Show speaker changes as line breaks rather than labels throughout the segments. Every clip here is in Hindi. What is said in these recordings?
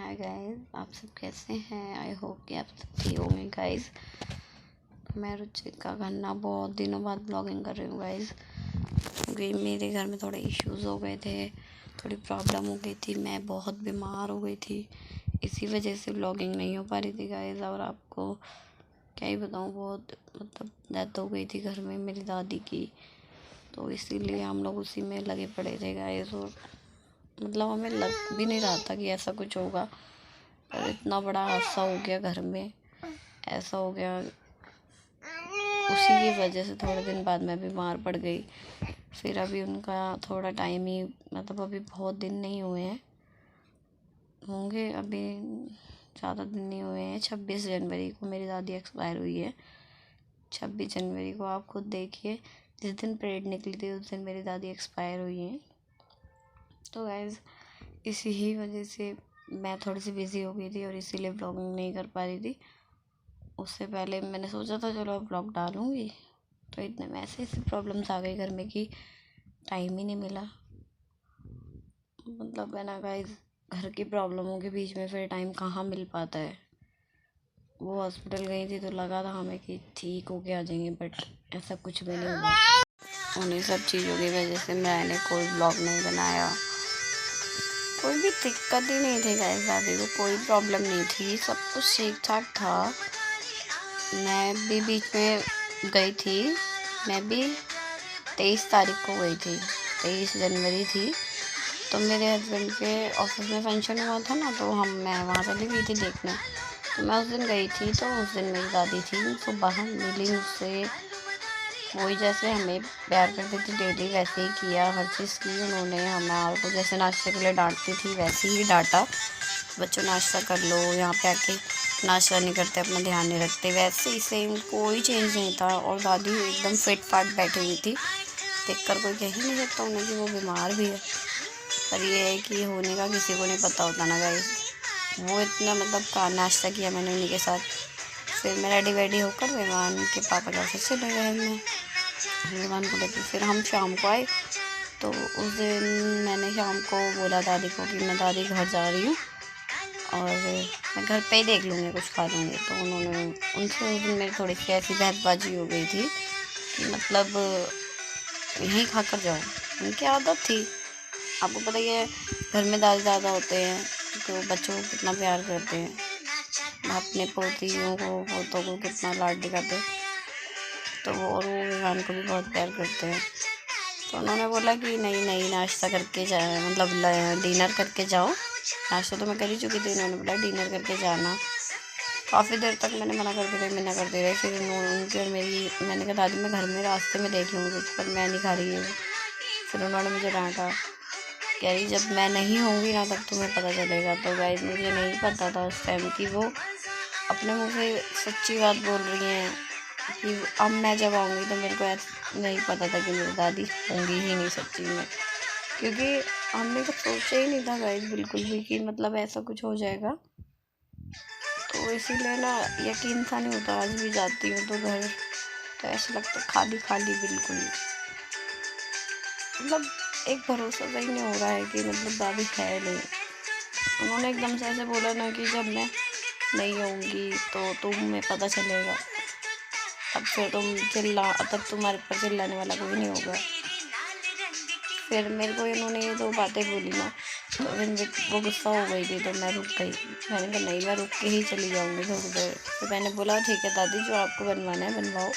हाय गाइस, आप सब कैसे हैं। आई होप कि आप सब ठीक होंगे गाइस। मैं रुचिका खन्ना बहुत दिनों बाद ब्लॉगिंग कर रही हूँ गाइस, क्योंकि मेरे घर में थोड़े इश्यूज हो गए थे, थोड़ी प्रॉब्लम हो गई थी। मैं बहुत बीमार हो गई थी, इसी वजह से ब्लॉगिंग नहीं हो पा रही थी गाइस। और आपको क्या ही बताऊँ, बहुत मतलब डेथ हो गई थी घर में मेरी दादी की, तो इसीलिए हम लोग उसी में लगे पड़े थे गाइस। और मतलब हमें लग भी नहीं रहा था कि ऐसा कुछ होगा, पर इतना बड़ा हादसा हो गया घर में। ऐसा हो गया, उसी की वजह से थोड़े दिन बाद मैं बीमार पड़ गई। फिर अभी उनका थोड़ा टाइम ही, मतलब अभी बहुत दिन नहीं हुए हैं, होंगे अभी ज़्यादा दिन नहीं हुए हैं। 26 जनवरी को मेरी दादी एक्सपायर हुई है। 26 जनवरी को आप खुद देखिए, जिस दिन परेड निकली थी उस दिन मेरी दादी एक्सपायर हुई है। तो गाइस इसी ही वजह से मैं थोड़ी सी बिज़ी हो गई थी और इसीलिए ब्लॉगिंग नहीं कर पा रही थी। उससे पहले मैंने सोचा था चलो ब्लॉग डालूँगी, तो इतने में ऐसी प्रॉब्लम्स आ गई घर में कि टाइम ही नहीं मिला। मतलब है ना गाइस, घर की प्रॉब्लमों के बीच में फिर टाइम कहाँ मिल पाता है। वो हॉस्पिटल गई थी तो लगा था हमें कि ठीक होके आ जाएंगे, बट ऐसा कुछ भी नहीं हुआ। उन्हीं सब चीज़ों की वजह से मैंने कोई ब्लॉग नहीं बनाया। कोई भी दिक्कत ही नहीं थी गाइस, दादी को कोई प्रॉब्लम नहीं थी, सब कुछ ठीक ठाक था। मैं भी बीच में गई थी, मैं भी 23 तारीख को गई थी, 23 जनवरी थी। तो मेरे हस्बैंड के ऑफिस में फंक्शन हुआ था ना, तो मैं वहाँ चली गई थी देखने। तो मैं उस दिन गई थी, तो उस दिन मेरी दादी थी, तो बाहर मिली मुझसे। वही जैसे हमें प्यार करती थी डेली, वैसे ही किया, हर चीज़ की उन्होंने। हमारे को जैसे नाश्ते के लिए डांटती थी वैसे ही डांटा, बच्चों नाश्ता कर लो, यहाँ पे आके नाश्ता नहीं करते, अपना ध्यान नहीं रखते, वैसे ही सेम, कोई चेंज नहीं था। और दादी एकदम फिट फाट बैठी हुई थी, देखकर कोई कह ही नहीं सकता उन्हें कि वो बीमार भी है। पर ये है कि होने का किसी को नहीं पता होता ना गाइस। वो इतना मतलब का नाश्ता किया मैंने उन्हीं के साथ। फिर मैं रेडी वेडी होकर विमान के पापा के ऑफिस चले गए। मैं विमान को लेकर फिर हम शाम को आए। तो उस दिन मैंने शाम को बोला दादी को कि मैं दादी घर जा रही हूँ और मैं घर पे ही देख लूँगी, कुछ खा लूँगी। तो उन्होंने उनसे उस दिन मेरी थोड़ी सी ऐसी बहसबाजी हो गई थी कि मतलब यहीं खा कर जाओ। उनकी आदत थी, आपको पता ही है, घर में दादी दादा होते हैं तो बच्चों को कितना प्यार करते हैं, अपने पोतियों को पोतों को कितना लाड दिखाते। तो वो विवान को भी बहुत प्यार करते हैं। तो उन्होंने बोला कि नहीं नहीं, नाश्ता करके जाए, मतलब डिनर करके जाओ। नाश्ता तो मैं कर ही चुकी थी, उन्होंने बोला डिनर करके जाना। काफ़ी देर तक मैंने मना करते रहे। फिर उनकी और मेरी, मैंने कहा दादी मैं घर में रास्ते में देख लूँगी कुछ, पर मैं नहीं खा रही हूँ। फिर उन्होंने मुझे डांटा, कह रही जब मैं नहीं होंगी ना तब तुम्हें पता चलेगा। तो गाइस मुझे नहीं पता था उस टाइम कि वो अपने मुँह से सच्ची बात बोल रही हैं, कि अब मैं जब आऊँगी तो मेरे को नहीं पता था कि मेरी दादी होंगी ही नहीं सच्ची में, क्योंकि हमने तो सोचा ही नहीं था गाइस बिल्कुल भी कि मतलब ऐसा कुछ हो जाएगा। तो इसीलिए ना यकीन सा नहीं होता, आज भी जाती हूँ तो घर तो ऐसा लगता खाली खाली बिल्कुल। मतलब एक भरोसा सा ही नहीं हो रहा है कि मतलब दादी है नहीं। उन्होंने एकदम से ऐसे बोला ना कि जब मैं नहीं होंगी तो तुम्हें पता चलेगा, तब फिर तब तुम्हारे पर चिल्लाने वाला कोई नहीं होगा। फिर मेरे को इन्होंने ये दो बातें बोली ना, तो फिर वो गुस्सा हो गई थी, तो मैं रुक गई। मैंने कहा नहीं, मैं रुक के ही चली जाऊँगी थोड़ी देर। तो मैंने बोला ठीक है दादी, जो आपको बनवाना है बनवाओ।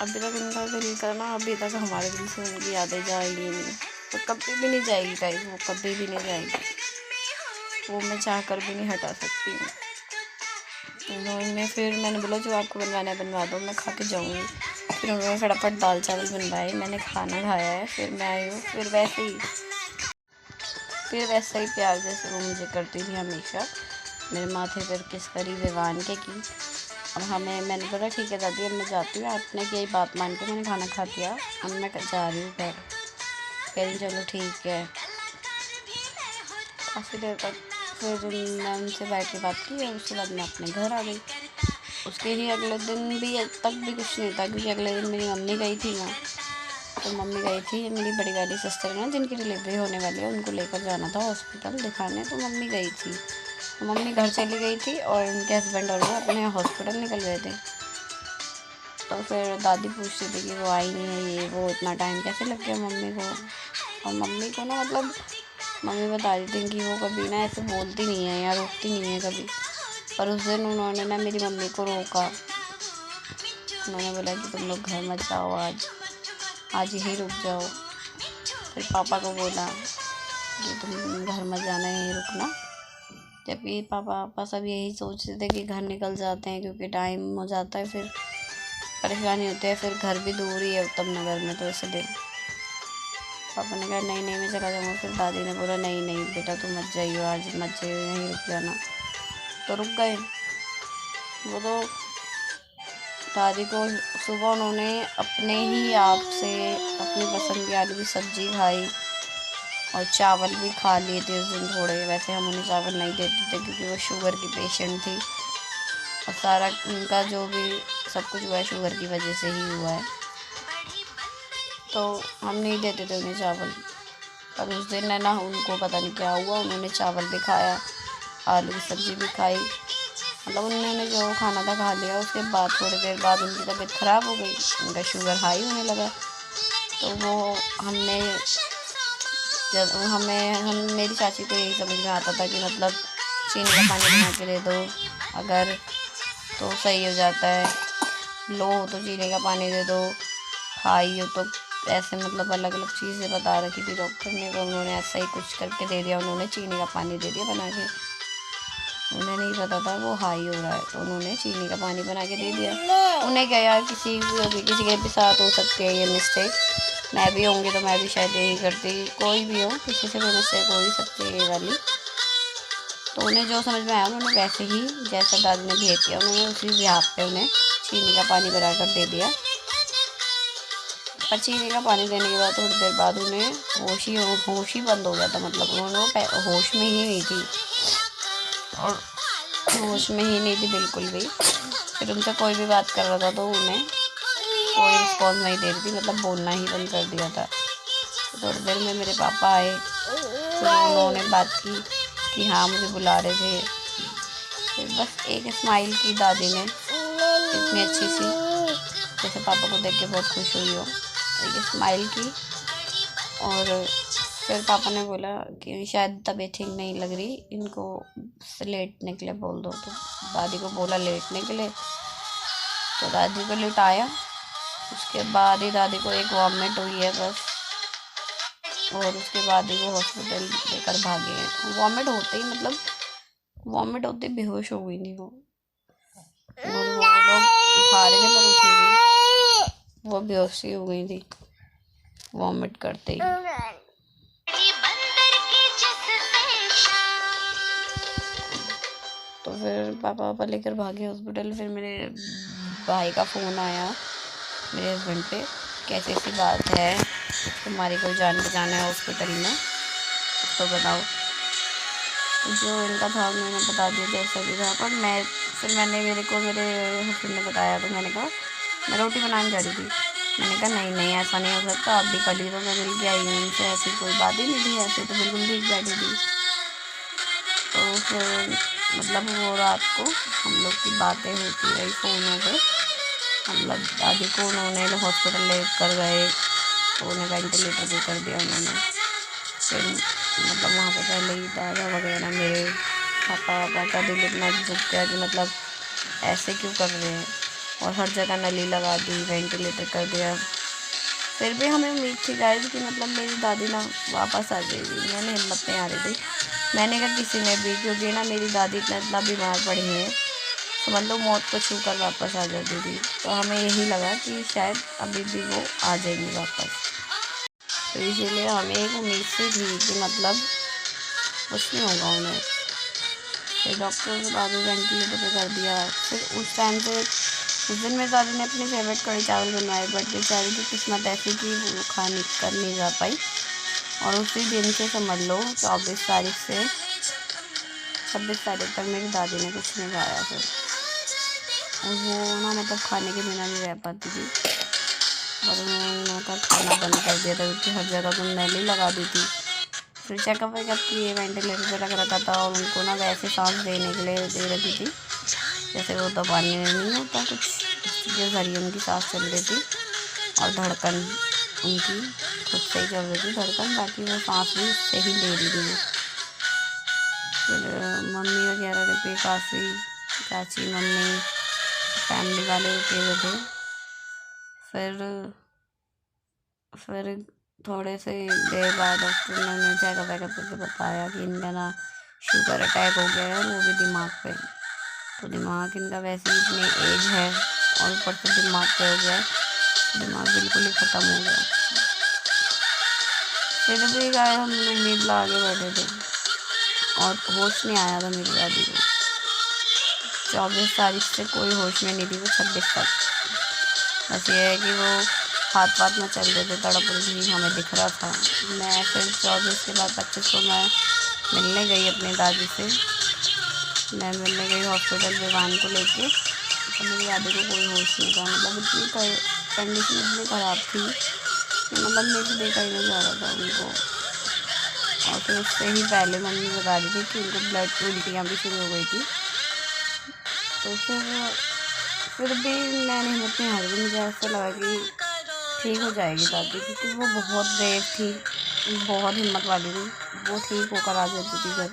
अभी तक उनका दिल करना, अभी तक हमारे दिल से उनकी यादें जाएगी नहीं, तो कभी भी नहीं जाएगी गाइस, वो कभी भी नहीं जाएगी। वो मैं चाह कर भी नहीं हटा सकती हूँ। उन्होंने फिर मैंने बोला जो आपको बनवाना है बनवा दो, मैं खा के जाऊँगी। फिर उन्होंने फटाफट दाल चावल बनवाए, मैंने खाना खाया है, फिर मैं आई हूँ। फिर वैसा ही प्यार जैसे वो मुझे करती थी हमेशा, मेरे माथे पर किस करी विवान के की। अब मैंने बोला ठीक है दादी अब मैं जाती हूँ, आपने यही बात मान के मैंने खाना खा दिया, अब मैं जा रही हूँ घर। कह रही चलो ठीक है। काफ़ी देर तक फिर मैं उनसे बैठ के बात की और उसके बाद मैं अपने घर आ गई। उसके ही अगले दिन भी तक भी कुछ नहीं था, क्योंकि अगले दिन मेरी मम्मी गई थी ना तो मम्मी गई थी, मेरी बड़ी वाली सिस्टर है ना जिनकी डिलीवरी होने वाली है, उनको लेकर जाना था हॉस्पिटल दिखाने, तो मम्मी गई थी। तो मम्मी घर चली गई थी और उनके हस्बैंड और वो अपने हॉस्पिटल निकल गए थे। तो फिर दादी पूछती थी कि वो आई नहीं है, ये वो, इतना टाइम कैसे लग गया मम्मी को। और मम्मी को ना मतलब मम्मी बता रही थी कि वो कभी ना ऐसे बोलती नहीं है या रोकती नहीं है कभी, पर उस दिन उन्होंने ना मेरी मम्मी को रोका। उन्होंने बोला कि तुम लोग घर मत जाओ, आज यहीं रुक जाओ। फिर पापा को बोला कि तुम घर मत जाना, यहीं रुकना। जबकि पापा सब यही सोचते थे कि घर निकल जाते हैं, क्योंकि टाइम हो जाता है, फिर परेशानी होती है, फिर घर भी दूर ही है उत्तम नगर में, तो इसलिए पापा ने कहा नहीं नहीं मैं चला जाऊँगा। फिर दादी ने बोला नहीं नहीं बेटा तुम मत जाइयो, आज मत जाइयो, यहीं रुक जाना। तो रुक गए वो। तो दादी को सुबह उन्होंने अपने ही आप से अपनी पसंद की आलू की सब्ज़ी खाई और चावल भी खा लिए थे उस दिन थोड़े। वैसे हम उन्हें चावल नहीं देते थे क्योंकि वो शुगर की पेशेंट थी और सारा उनका जो भी सब कुछ हुआ है शुगर की वजह से ही हुआ है, तो हम नहीं देते थे उन्हें चावल। पर उस दिन है ना उनको पता नहीं क्या हुआ, उन्होंने चावल भी खाया, आलू की सब्ज़ी भी खाई, मतलब उन्होंने जो खाना था खा लिया। उसके बाद थोड़ी देर बाद उनकी तबीयत ख़राब हो गई, उनका शुगर हाई होने लगा। तो वो हमने जब हम मेरी चाची को यही समझ में आता था कि मतलब चीनी का पानी बना के दे दो अगर, तो सही हो जाता है। लो हो तो चीनी का पानी दे दो, हाई हो तो ऐसे, मतलब अलग अलग चीज़ें बता रखी थी डॉक्टर ने, तो उन्होंने ऐसा ही कुछ करके दे दिया। उन्होंने चीनी का पानी दे दिया बना के, उन्हें नहीं पता था वो हाई हो रहा है, तो उन्होंने चीनी का पानी बना के दे दिया। उन्हें क्या यार, किसी के भी साथ हो सकती है ये मिस्टेक, मैं भी होंगी तो मैं भी शायद यही करती, कोई भी हो किसी से कोई मिस्टेक हो ही सकती है ये वाली। तो उन्हें जो समझ में आया उन्होंने वैसे ही जैसा दादी ने बिहेव किया, उन्होंने उसी बिहाफ पे उन्हें चीनी का पानी बना कर दे दिया। पर चीनी का पानी देने के बाद थोड़ी देर बाद उन्हें होश ही बंद हो गया था, मतलब उन्होंने होश में ही नहीं थी और होश में ही नहीं थी बिल्कुल भी। फिर उनसे कोई भी बात कर रहा था तो उन्हें कोई रिस्पॉन्स नहीं दे रही थी, मतलब बोलना ही बंद कर दिया था। तो थोड़ी देर में मेरे पापा आए, फिर उन्होंने बात की कि हाँ मुझे बुला रहे थे। फिर बस एक स्माइल की दादी ने, इतनी अच्छी सी, जैसे पापा को देख के बहुत खुश हुई हो, एक स्माइल की। और फिर पापा ने बोला कि शायद तबीयत ठीक नहीं लग रही, इनको लेटने के लिए बोल दो। तो दादी को बोला लेटने के लिए, तो दादी को लिटाया। उसके बाद ही दादी को एक वॉमिट हुई है बस, और उसके बाद ही वो हॉस्पिटल लेकर भागे हैं। वॉमिट होते ही, मतलब वॉमिट होते बेहोश हो गई थी वो, और वो लोग उठा रहे थे पर उठी नहीं, वो बेहोशी हो गई थी वॉमिट करते ही। तो फिर पापा लेकर भागे हॉस्पिटल। फिर मेरे भाई का फ़ोन आया मेरे हस्बैंड पे, कैसी ऐसी बात है, तुम्हारी कोई जान पहचान है हॉस्पिटल में तो बताओ। जो इनका था उन्होंने बता दिया जैसा भी था। पर मैंने मेरे हस्बैंड ने बताया, तो मैंने कहा मैं रोटी बनाने जा रही थी। मैंने कहा नहीं नहीं ऐसा नहीं हो सकता, अभी कल ही तो मैं मिल के आई हूँ उनसे, ऐसी कोई बात ही नहीं थी, ऐसे तो बिल्कुल ठीक बैठी थी। तो फिर मतलब वो रात को हम लोग की बातें होती रही फ़ोनों पे, मतलब दादी को उन्होंने हॉस्पिटल ले कर गए, तो उन्हें वेंटिलेटर भी कर दिया उन्होंने। फिर मतलब वहाँ पे पहले ही दादा वगैरह मेरे पापा का दिल इतना दुख गया कि मतलब ऐसे क्यों कर रहे हैं, और हर जगह नली लगा दी, वेंटिलेटर कर दिया। फिर भी हमें उम्मीद थी गाइस कि मतलब मेरी दादी ना वापस आ जाएगी, मैंने हिम्मत नहीं आ रही थी। मैंने कहा किसी ने भी, क्योंकि ना मेरी दादी इतना बीमार पड़ी है, समझ लो मौत को छू कर वापस आ जाती थी। तो हमें यही लगा कि शायद अभी भी वो आ जाएंगी वापस, तो इसीलिए हमें एक उम्मीद सी थी कि मतलब कुछ नहीं होगा उन्हें। फिर डॉक्टर के बाद वेंटिलेटर पे कर दिया। फिर उस टाइम से उस दिन मेरी दादी ने अपनी फेवरेट कढ़ी चावल बनवाए, बट बेचारी की किस्मत ऐसी कि वो खाने कर नहीं जा पाई। और उसी दिन से समझ लो 24 तारीख से 26 तारीख तक मेरी दादी ने कुछ नहीं खाया। फिर और वो ना मतलब खाने के बिना नहीं रह पाती थी, और उनका खाना बंद कर दिया था क्योंकि हर जगह तो नली लगा दी थी। फिर चेकअप वेकअप किए, वेंटिलेटर पे रख रखा था और उनको ना वैसे सांस देने के लिए दे रखी थी, जैसे वो दबाने नहीं होता कुछ, इसके जरिए उनकी सांस चल रही थी और धड़कन उनकी खुद से ही चल रही थी धड़कन, ताकि वो सांस भी उससे ही ले रही थी। फिर मम्मी वगैरह रुके काफ़ी, चाची मम्मी फैमिली वाले रुके हुए थे। फिर थोड़े से देर बाद डॉक्टर ने उन्हें चेकअप वेकअप करके बताया कि इनका ना शुगर अटैक हो गया है, वो भी दिमाग पे। तो दिमाग इनका वैसे ही इतनी एज है और ऊपर से दिमाग पे हो गया, तो दिमाग बिल्कुल ही ख़त्म हो गया। फिर भी गाय हम उम्मीद ला के बैठे थे और होश नहीं आया था मेरी दादी को। 24 तारीख से कोई होश में नहीं थी वो 26 तक। बस ये है कि वो हाथ पाथ में चल रहे थे, तड़प रही थी, हमें दिख रहा था। मैं फिर 24 के बाद 25 को मैं मिलने गई अपनी दादी से। मैं मिलने गई हॉस्पिटल विवान को लेके, तो मेरी दादी को कोई होश नहीं था। मतलब इतनी कंडीशन इतनी ख़राब थी कि मतलब मेरे से देखा ही नहीं जा रहा था उनको। और फिर उससे ही पहले मम्मी बता रही थी कि उनको ब्लड की उल्टियाँ भी शुरू हो गई थी। तो फिर भी मैंने हिम्मत नहीं हारी। मुझे ऐसा लगा कि ठीक हो जाएगी दादी, क्योंकि वो बहुत ब्रेव थी, बहुत हिम्मत वाली थी, वो ठीक होकर आ जाती थी घर।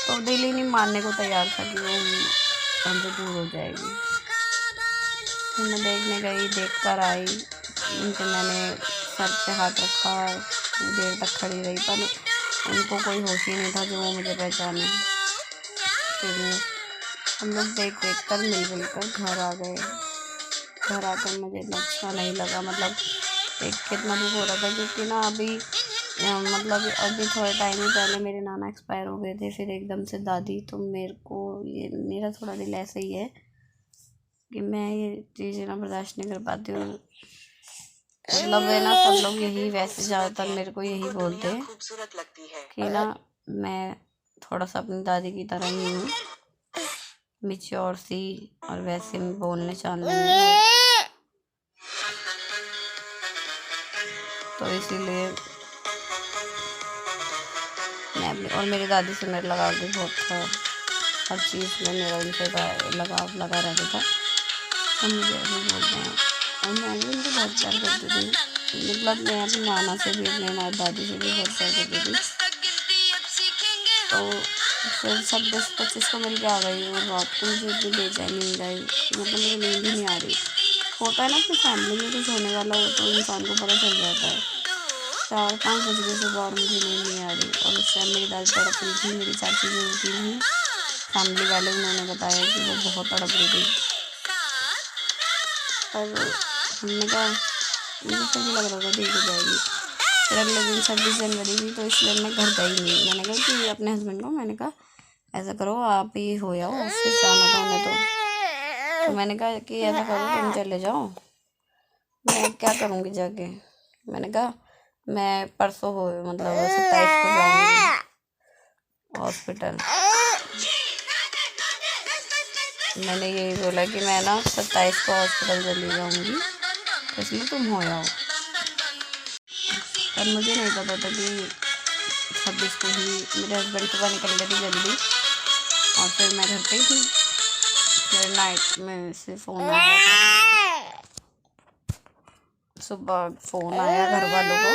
तो दिल ही नहीं मानने को तैयार था कि वो हमसे दूर हो जाएगी। फिर मैं देखने गई, देख कर आई। उनके मैंने सर पे हाथ रखा, देर तक खड़ी रही, पर उनको कोई होश ही नहीं था जो वो मुझे पहचाने। फिर हम लोग देख कर मिल कर घर आ गए। घर आकर मुझे इतना अच्छा नहीं लगा, मतलब एक कितना दुख हो रहा था, क्योंकि ना मतलब अभी थोड़े टाइम ही पहले मेरे नाना एक्सपायर हो गए थे, फिर एकदम से दादी। तो मेरे को ये मेरा थोड़ा दिल ऐसा ही है कि मैं ये चीज़ें ना बर्दाश्त नहीं कर पाती हूँ। मतलब है ना, सब लोग यही वैसे ज़्यादातर मेरे को यही बोलते हैं कि ना मैं थोड़ा सा अपनी दादी की तरह ही हूँ, मैच्योर सी, और वैसे में बोलने चालने में। तो इसीलिए मैं अपनी और मेरी दादी से मेरा लगाव भी बहुत था, हर चीज़ में मेरा उनसे लगाव लगा रहता था। हम मुझे ऐसे बोलते हैं और मैं भी उनको बहुत प्यार करती थी। मतलब मैं अपनी नाना से भी, अपने दादी से भी बहुत प्यार करती थी। तो फिर 26-25 को मिल के आ गई और रात को मुझे इतनी बेचैनी हो गई, मतलब मुझे नींद ही नहीं आ रही। होता है ना, अपनी फैमिली में कुछ होने वाला हो तो इंसान को पता चल जाता है। 4-5 बज गए सुबह और मुझे नींद नहीं आ रही, और उस टाइम मेरी दादी तड़प रही थी। मेरी चाची जो उठी थी, फैमिली वाले, उन्होंने बताया कि वो बहुत तड़प रही थी। पर हमने कहा, मुझे सही लग रहा था ठीक हो जाएगी। फिर अगले दिन 26 जनवरी थी, तो इसलिए मैं घर गई नहीं। मैंने कहा कि अपने हस्बैंड को, मैंने कहा ऐसा करो आप ही हो जाओ, ऑफिस जाना था उन्हें। तो मैंने कहा कि ऐसा करो तुम चले जाओ, मैं क्या करूँगी जाके। मैंने कहा मैं परसों हो, मतलब 27 को जाऊँगी हॉस्पिटल। मैंने यही बोला कि मैं ना 27 को हॉस्पिटल चली जाऊँगी, तो इसलिए तुम हो जाओ। पर मुझे नहीं पता था कि 26 को ही मेरे हस्बैंड सुबह निकल गए थे जल्दी, और फिर मैं घर पे ही थी। फिर नाइट में से फ़ोन आया, सुबह फ़ोन आया घर वालों को।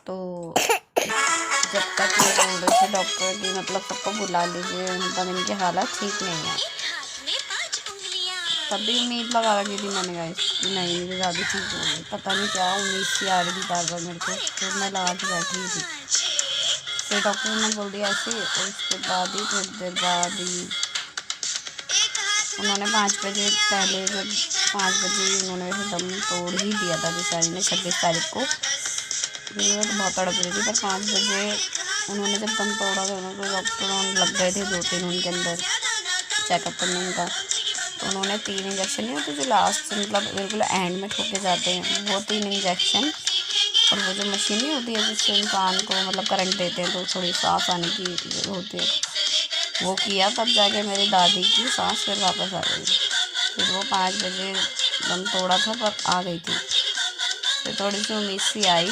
तो जब तक ये बोल रहे थे डॉक्टर की, मतलब सबको बुला लीजिए, मतलब इनकी हालत ठीक नहीं है। तब भी उम्मीद लगा रखी थी मैंने, कहा नहीं मेरी दादी ठीक हो गई। पता नहीं क्या उम्मीद सी आ रही थी बार बार मेरे को, तो मैं लगा के बैठी थी। फिर डॉक्टर ने बोल दिया ऐसे, और उसके बाद ही थोड़ी देर बाद ही उन्होंने 5 बजे पहले, जब 5 बजे उन्होंने दम तोड़ ही दिया था बेचारी ने 26 तारीख को। फिर वो तो बहुत तड़प रही थी, पर 5 बजे उन्होंने जब दम तोड़ा तो उनको डॉक्टर लग गए थे 2-3 उनके अंदर चेकअप करने उनका। तो उन्होंने 3 इंजेक्शन नहीं होते जो लास्ट, मतलब बिल्कुल एंड में ठोके जाते हैं, वो 3 इंजेक्शन, और वो जो मशीन नहीं होती है जिससे इंसान को मतलब करंट देते हैं तो थोड़ी सांस आने की होती है, वो किया। तब जाके मेरी दादी की सांस फिर वापस आ गई। फिर वो 5 बजे दम तोड़ा था पर आ गई थी। फिर थोड़ी सी उम्मीद सी आई,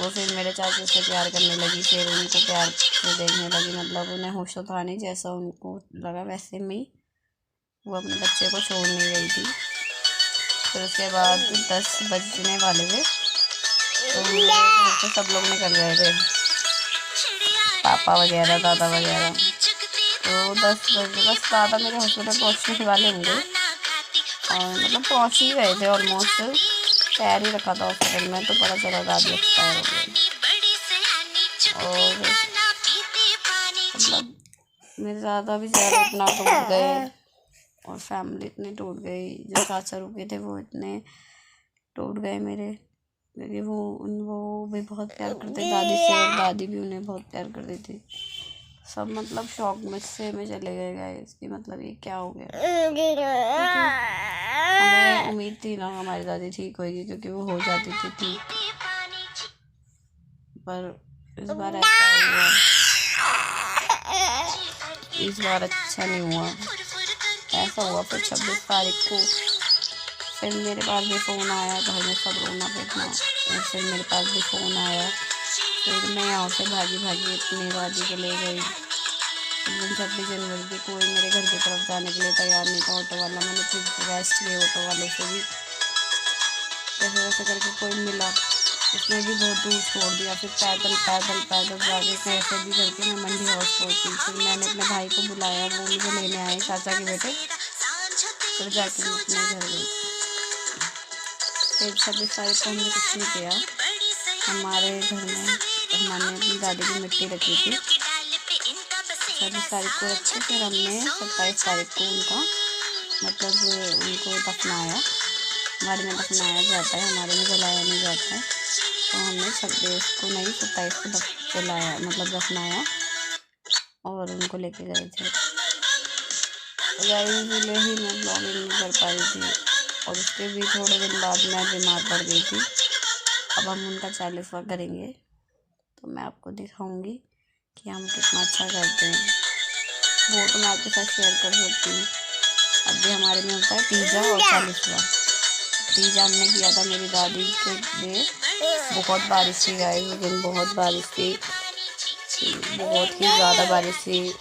वो फिर मेरे चाचू से प्यार करने लगी, फिर उनको प्यार से देखने लगी, मतलब उन्हें होश तो था नहीं, जैसा उनको लगा वैसे में ही वो अपने बच्चे को छोड़ नहीं गई थी। फिर उसके बाद 10 बजने वाले थे तो मेरे घर से सब लोग निकल गए थे, पापा वगैरह, दादा वगैरह। तो 10 बजे बस दादा मेरे हॉस्पिटल पहुँचने वाले होंगे, और मतलब पहुँच ही गए थे ऑलमोस्ट, पैर ही रखा था हॉस्पिटल में, तो पता चला दादी एक्सपायर हो गई। और मतलब मेरे दादा बेचारे इतना टूट गए, और फैमिली इतनी टूट गई, जो चाचा रुके थे वो इतने टूट गए मेरे, क्योंकि वो भी बहुत प्यार करते दादी से, और दादी भी उन्हें बहुत प्यार करती थी। सब मतलब शौक में से में चले गए गाइस कि मतलब ये क्या हो गया। हमें उम्मीद थी ना हमारी दादी ठीक होगी, क्योंकि वो हो जाती थी ठीक, पर इस बार ऐसा हुआ, इस बार अच्छा नहीं हुआ। ऐसा हुआ फिर 26 तारीख को फिर मेरे पास भी फ़ोन आया, घर में सब रोना पिटना, और फिर मेरे पास भी फ़ोन आया, फिर मैं यहाँ से भागी भागी अपनी दादी को ले गई। उस दिन 26 जनवरी की कोई मेरे घर की तरफ जाने के लिए तैयार नहीं था, ऑटो वाला, मैंने फिर रिक्वेस्ट किए ऑटो वाले से भी, जैसे वैसे करके कोई मिला, उसने भी बहुत दूर छोड़ दिया, फिर पैदल पैदल पैदल जाके कैसे भी करके मैं मंडी हाउस पहुँची। फिर मैंने अपने भाई को बुलाया, वो मुझे लेने आए, चाचा के बेटे, फिर जाके मैं अपने घर गई। फिर 26 तारीख को हमने कुछ नहीं किया, हमारे घर में हमने अपनी दादी की मिट्टी रखी थी, 26 तारीख को रखी, फिर हमने 27 तारीख को उनका मतलब उनको दफनाया, हमारे में दफनाया जाता है, हमारे में जलाया नहीं जाता है, तो हमने 26 को नहीं 27 को जलाया, मतलब दफनाया, और उनको लेके गए थे। इसलिए ही मैं ब्लॉगिंग नहीं कर पाई थी, और उसके भी थोड़े दिन बाद मैं बीमार पड़ गई थी। अब हम उनका 40वां करेंगे, तो मैं आपको दिखाऊंगी कि हम कितना अच्छा करते हैं, वो तो मैं आपके साथ शेयर कर सकती हूँ। अभी हमारे में होता है तीजा और 40वां। तीजा हमने किया था मेरी दादी के लिए, बहुत बारिश थी गाइस उस दिन, बहुत बारिश थी, बहुत ही ज़्यादा बारिश थी,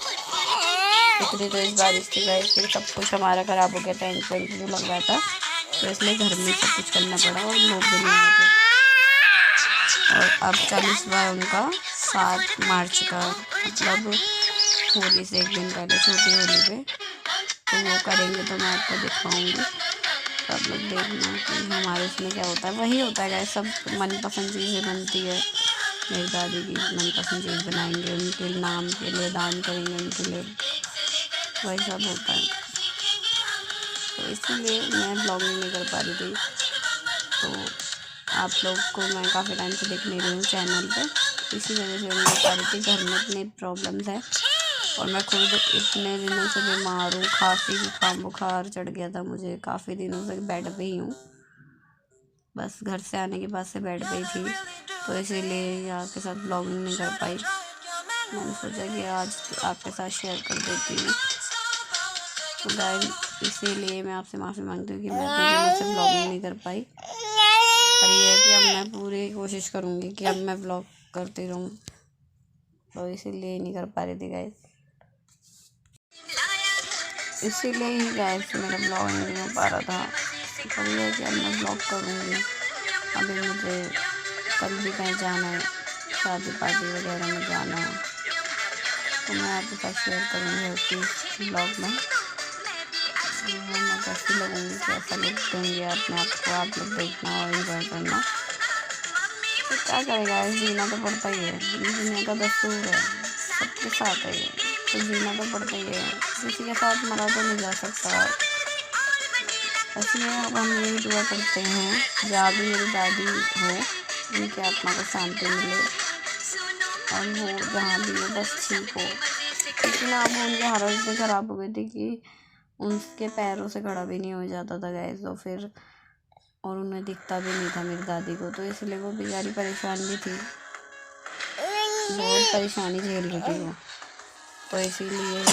इतनी तेज बारिश थी गाइस, फिर सब कुछ हमारा ख़राब हो गया, टेंट वेंट जो लग रहा था, तो इसलिए घर में सब कुछ करना पड़ा, और लोग भी नहीं आए थे। और अब 40वां उनका 7 मार्च का, मतलब होली से एक दिन पहले, छोटी होली पे, तो वो करेंगे, तो मैं आपको दिखाऊंगी, तो आप लोग देखना कि हमारे इसमें क्या होता है। वही होता है गाइस, सब मनपसंद चीज़ें बनती है, मेरी दादी की मनपसंद चीज़ बनाएंगे, उनके नाम के लिए दान करेंगे, उनके लिए, वही सब होता है। तो इसीलिए मैं ब्लॉगिंग नहीं कर पा रही थी, तो आप लोग को मैं काफ़ी टाइम से देख नहीं रही हूँ चैनल पे, इसी वजह से नहीं कर पा रही थी, घर में इतनी प्रॉब्लम्स है, और मैं खुद इतने दिनों से बीमार हूँ, खांसी जुकाम बुखार चढ़ गया था मुझे, काफ़ी दिनों से बेड पे ही हूँ, बस घर से आने के बाद से बेड पे ही थी, तो इसीलिए आपके साथ ब्लॉगिंग नहीं कर पाई। मैंने सोचा कि आज आपके साथ शेयर कर देती हूँ, तो गाइस इसीलिए मैं आपसे माफ़ी मांगती हूँ कि मैं इतने दिनों से ब्लॉगिंग नहीं कर पाई, पर ये है कि अब मैं पूरी कोशिश करूँगी कि अब मैं ब्लॉग करती रहूँ, तो इसीलिए नहीं कर पा रही थी गाइस, इसीलिए ही गाइस मेरा ब्लॉग नहीं हो पा रहा था। पर ये है कि अब मैं ब्लॉग करूँगी। अभी मुझे कल भी कहीं जाना है, शादी पार्टी वगैरह में जाना है, तो मैं आपके साथ शेयर करूँगी हर चीज़ ब्लॉग में। मैं कैसी लगूँगी, कैसा लुक देंगे अपने आप को, आप लोग देखना और एंजॉय करना। तो क्या करेगा, जीना तो पड़ता ही है, जीने का दस्तूर है, सबके साथ है ये, तो जीना तो पड़ता ही है, किसी के साथ मरा तो नहीं जा सकता। इसलिए अब हम यही दुआ करते हैं जहाँ भी मेरी दादी हो, उनकी आत्मा को शांति मिले, और वो जहाँ भी हो बस ठीक हो, क्योंकि ना अब उनकी हालत इतनी ख़राब हो गई थी कि उनके पैरों से खड़ा भी नहीं हो जाता था गैस, तो फिर और उन्हें दिखता भी नहीं था मेरी दादी को, तो इसलिए वो बेचारी परेशान भी थी, बहुत परेशानी झेल रही थी वो, तो इसीलिए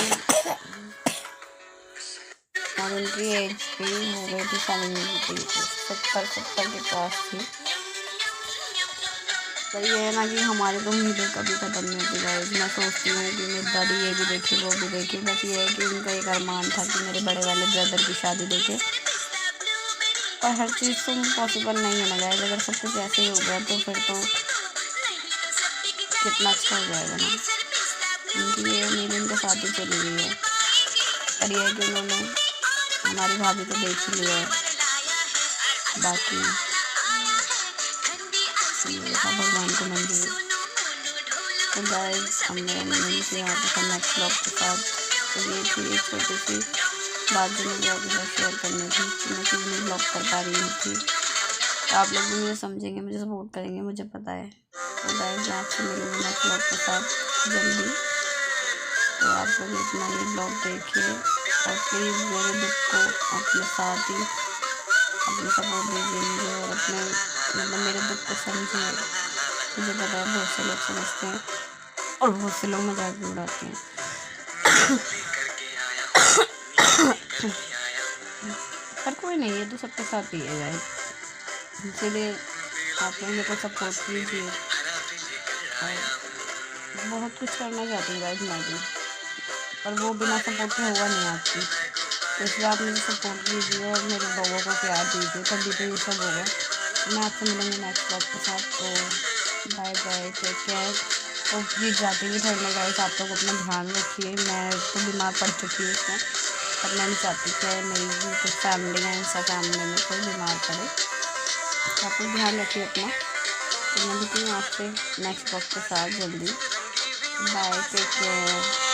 और उनकी एज भी हो गई थी 70 के पास थी, पर ये है ना कि हमारे तो उम्मीदें कभी ख़त्म नहीं होती गाइस। मैं सोचती हूँ कि मेरी दादी ये भी देखे वो भी देखे, बस ये है कि उनका एक अरमान था कि मेरे बड़े वाले ब्रदर की शादी देखे। पर हर चीज़ तो पॉसिबल नहीं है ना गाइस। अगर सब कुछ ऐसे ही हो गया तो फिर तो कितना अच्छा हो जाएगा ना। उनकी ये उम्मीद उनके साथ ही चली गई है। पर यह है कि उन्होंने हमारी भाभी को देख ही लिया है। बाकी ये था भगवान को मंजूर। तो गाइस हमने मिलते यहाँ पे नेक्स्ट ब्लॉग के साथ। तो ये थी एक छोटी सी बात जो मुझे आपके साथ शेयर करनी थी कि मैं क्यों नहीं ब्लॉग कर पा रही थी। तो आप लोग भी मुझे समझेंगे, मुझे सपोर्ट करेंगे, मुझे पता है। तो गाइस मैं आपसे मिलूँगी नेक्स्ट ब्लॉग के साथ जल्दी। तो आप लोग इतना ही ब्लॉग देखिए और प्लीज़ मेरे दुख को अपने साथ ही अपने सपोर्ट दीजिए मुझे और अपने मतलब मेरे दुख को समझिए। मुझे पता है बहुत से लोग समझते हैं और बहुत से लोग मजाक भी उड़ाते हैं। पर कोई नहीं, ये तो सबके साथ ही है गाइस। इसीलिए आप लोग मेरे को सपोर्ट कीजिए। और बहुत कुछ करना चाहती हूँ गाइस मैं भी, पर वो बिना सपोर्ट के होगा नहीं आपकी। तो इसलिए आप मुझे सपोर्ट कीजिए और मेरे लोगों को प्यार दीजिए, तभी तो ये सब होगा। मैं आपसे मिलूँगी नेक्स्ट ब्लॉग के साथ। तो बाय बाय, टेक केयर। तो प्लीज़ जाते हुए ठंड गाइस आप लोग अपना ध्यान रखिए। मैं तो बीमार पड़ चुकी हूँ इसमें, पर मैं नहीं चाहती कि मेरी भी कुछ फैमिली है, इंसा फैमिली में कोई बीमार पड़े। तो आप लोग ध्यान रखिए अपना। तो मैं मिलती हूँ आपसे नेक्स्ट ब्लॉग के साथ जल्दी। Bye, take care.